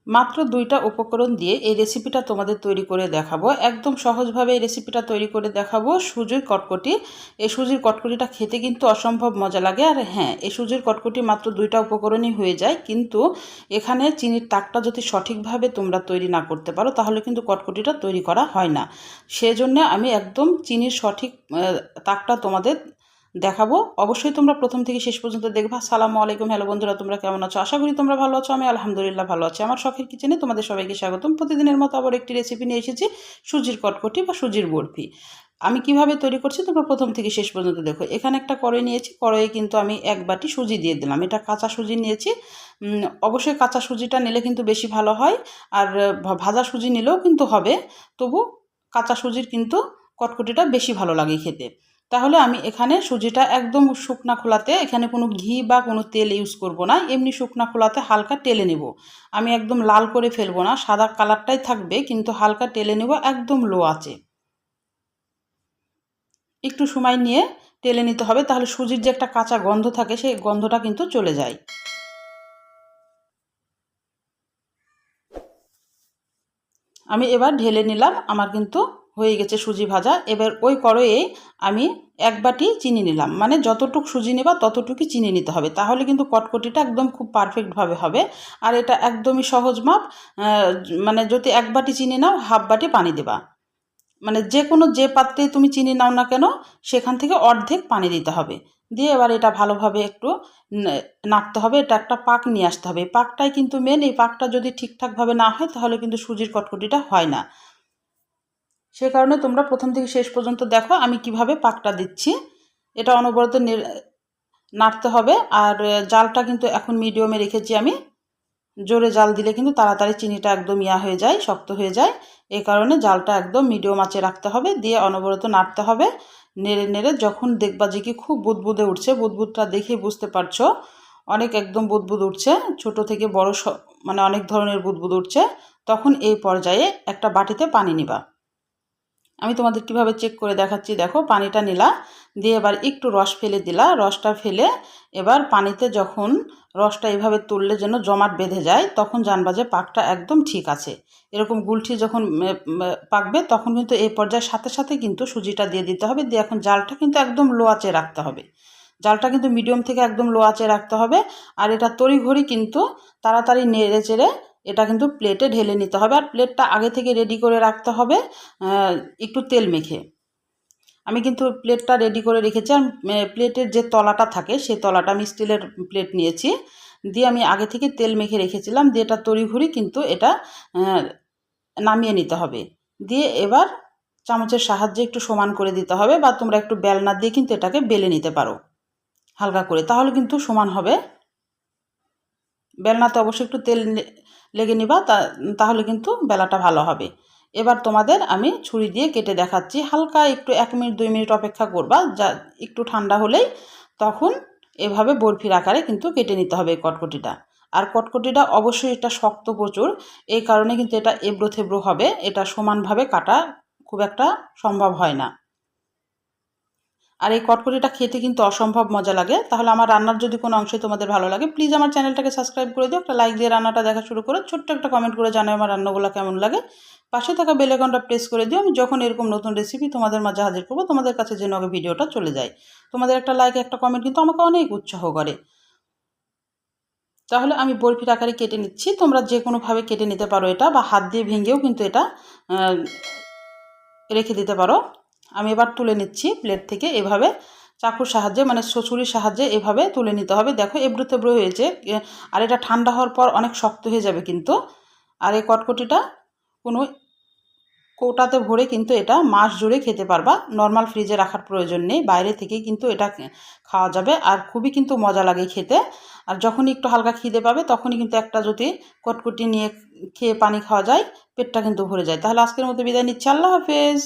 মাত্র 2টা উপকরণ দিয়ে এই রেসিপিটা তোমাদের তৈরি করে দেখাবো। একদম সহজভাবে এই রেসিপিটা তৈরি করে দেখাবো। সুজির কটকটি। এই সুজির কটকটিটা খেতে কিন্তু অসম্ভব মজা লাগে। আর হ্যাঁ, এই সুজির কটকটি মাত্র 2টা উপকরণই হয়ে যায়, কিন্তু এখানে চিনির তাকটা যদি সঠিকভাবে তোমরা তৈরি না করতে পারো তাহলে কিন্তু কটকটিটা তৈরি করা হয় না। সেজন্য আমি একদম চিনির সঠিক তাকটা তোমাদের দেখাবো। অবশ্যই তোমরা প্রথম থেকে শেষ পর্যন্ত দেখবা। আসসালামু আলাইকুম, হ্যালো বন্ধুরা, তোমরা কেমন আছো? আশা করি তোমরা ভালো আছো। আমি আলহামদুলিল্লাহ ভালো আছি। আমার শখের কিচেনে তোমাদের সবাইকে স্বাগতম। প্রতিদিনের মতো আবার একটি রেসিপি নিয়ে এসেছি, সুজির কটকটি বা সুজির বরফি। আমি কিভাবে তৈরি করছি তোমরা প্রথম থেকে শেষ পর্যন্ত দেখো। এখানে একটা কড়াই নিয়েছি, কড়াইয়ে কিন্তু আমি 1 বাটি সুজি দিয়ে দিলাম। এটা কাঁচা সুজি নিয়েছি। অবশ্যই কাঁচা সুজিটা নিলে কিন্তু বেশি ভালো হয়, আর ভাজা সুজি নিলেও কিন্তু হবে, তবু কাঁচা সুজির কিন্তু কটকটিটা বেশি ভালো লাগে খেতে। তাহলে আমি এখানে সুজিটা একদম শুকনা খোলাতে, এখানে কোনো ঘি বা কোনো তেল ইউজ করব না, এমনি শুকনা খোলাতে হালকা টেলে নেব। আমি একদম লাল করে ফেলবো না, সাদা কালারটাই থাকবে, কিন্তু হালকা টেলে নেব একদম লো আঁচে। একটু সময় নিয়ে টেলে নিতে হবে, তাহলে সুজির যে একটা কাঁচা গন্ধ থাকে সেই গন্ধটা কিন্তু চলে যায়। আমি এবার ঢেলে নিলাম। আমার কিন্তু হয়ে গেছে সুজি ভাজা। এবার ওই কড়াইয়ে আমি 1 বাটি চিনি নিলাম। মানে যতটুকু সুজি নেবা ততটুকুই চিনি নিতে হবে, তাহলে কিন্তু কটকটিটা একদম খুব পারফেক্টভাবে হবে। আর এটা একদমই সহজ মাপ। মানে যদি 1 বাটি চিনি নাও, হাফ বাটি পানি দেবা। মানে যে পাত্রে তুমি চিনি নাও না কেন, সেখান থেকে অর্ধেক পানি দিতে হবে। দিয়ে এবার এটা ভালোভাবে একটু নাড়তে হবে। এটা একটা পাক নিয়ে আসতে হবে। পাকটাই কিন্তু মেন। এই পাকটা যদি ঠিকঠাকভাবে না হয় তাহলে কিন্তু সুজির কটকটিটা হয় না। সে কারণে তোমরা প্রথম থেকে শেষ পর্যন্ত দেখো আমি কিভাবে পাকটা দিচ্ছি। এটা অনবরত নাড়তে হবে। আর জালটা কিন্তু এখন মিডিয়ামে রেখেছি আমি। জোরে জাল দিলে কিন্তু তাড়াতাড়ি চিনিটা একদম হয়ে যায়, শক্ত হয়ে যায়। এই কারণে জালটা একদম মিডিয়াম আঁচে রাখতে হবে। দিয়ে অনবরত নাড়তে হবে। নেড়ে নেড়ে যখন দেখবা যে কি খুব বুদবুদে উঠছে, বুদবুদটা দেখে বুঝতে পারছো অনেক একদম বুদবুদ উঠছে, ছোট থেকে বড় মানে অনেক ধরনের বুদবুদ উঠছে, তখন এই পর্যায়ে একটা বাটিতে পানি নিবা। আমি তোমাদের কিভাবে চেক করে দেখাচ্ছি। দেখো, পানিটা নিলা, দিয়ে এবার একটু রস ফেলে দিলা। রসটা ফেলে এবার পানিতে যখন রসটা এভাবে তুললে যেন জমাট বেঁধে যায়, তখন জানবা যে পাকটা একদম ঠিক আছে। এরকম গুলঠি যখন পাকবে তখন কিন্তু এই পর্যায়ের সাথে সাথে কিন্তু সুজিটা দিয়ে দিতে হবে। দিয়ে এখন জালটা কিন্তু একদম লো আঁচে রাখতে হবে। জালটা কিন্তু মিডিয়াম থেকে একদম লো আঁচে রাখতে হবে। আর এটা তড়িঘড়ি কিন্তু তাড়াতাড়ি নেড়ে চেড়ে এটা কিন্তু প্লেটে ঢেলে নিতে হবে। আর প্লেটটা আগে থেকে রেডি করে রাখতে হবে একটু তেল মেখে। আমি কিন্তু প্লেটটা রেডি করে রেখেছি। আর প্লেটের যে তলাটা থাকে সেই তলাটা আমি স্টিলের প্লেট নিয়েছি। দিয়ে আমি আগে থেকে তেল মেখে রেখেছিলাম। দিয়ে এটা তড়িঘড়ি কিন্তু এটা নামিয়ে নিতে হবে। দিয়ে এবার চামচের সাহায্যে একটু সমান করে দিতে হবে, বা তোমরা একটু বেলনা দিয়ে কিন্তু এটাকে বেলে নিতে পারো হালকা করে, তাহলে কিন্তু সমান হবে। বেলনাতে অবশ্যই একটু তেল লেগে নিবা, তাহলে কিন্তু বেলাটা ভালো হবে। এবার তোমাদের আমি ছুরি দিয়ে কেটে দেখাচ্ছি। হালকা একটু 1 মিনিট 2 মিনিট অপেক্ষা করবা, যা একটু ঠান্ডা হলেই তখন এভাবে বরফির আকারে কিন্তু কেটে নিতে হবে এই কটকটিটা। আর কটকটিটা অবশ্যই এটা শক্ত প্রচুর, এই কারণে কিন্তু এটা এবড়ো থেবড়ো হবে। এটা সমানভাবে কাটা খুব একটা সম্ভব হয় না। আর এই কটকটিটা খেতে কিন্তু অসম্ভব মজা লাগে। তাহলে আমার রান্নার যদি কোনো অংশে তোমাদের ভালো লাগে, প্লিজ আমার চ্যানেলটাকে সাবস্ক্রাইব করে দিও, একটা লাইক দিয়ে রান্নাটা দেখা শুরু করো, ছোট্ট একটা কমেন্ট করে জানাও আমার রান্নাগুলো কেমন লাগে। পাশে থাকা বেল আইকনটা প্রেস করে দিও। আমি যখন এরকম নতুন রেসিপি তোমাদের মাঝে হাজির করবো, তোমাদের কাছে যেন আগে ভিডিওটা চলে যায়। তোমাদের একটা লাইক, একটা কমেন্ট কিন্তু আমাকে অনেক উৎসাহ করে। তাহলে আমি বরফির আকারে কেটে নিচ্ছি। তোমরা যে কোনোভাবে কেটে নিতে পারো এটা, বা হাত দিয়ে ভেঙেও কিন্তু এটা রেখে দিতে পারো। আমি এবার তুলে নিচ্ছি প্লেট থেকে। এভাবে চাকুর সাহায্যে, মানে ছুরির সাহায্যে এভাবে তুলে নিতে হবে। দেখো এবড়ো তেবড়ো হয়েছে। আর এটা ঠান্ডা হওয়ার পর অনেক শক্ত হয়ে যাবে কিন্তু। আর এই কটকটিটা কোনো কৌটাতে ভরে কিন্তু এটা মাস জুড়ে খেতে পারবা। নর্মাল ফ্রিজে রাখার প্রয়োজন নেই, বাইরে থেকেই কিন্তু এটা খাওয়া যাবে। আর খুবই কিন্তু মজা লাগে খেতে। আর যখনই একটু হালকা খিদে পাবে তখনই কিন্তু একটা যদি কটকটি নিয়ে খেয়ে পানি খাওয়া যায়, পেটটা কিন্তু ভরে যায়। তাহলে আজকের মতো বিদায় নিচ্ছি। আল্লাহ হাফেজ।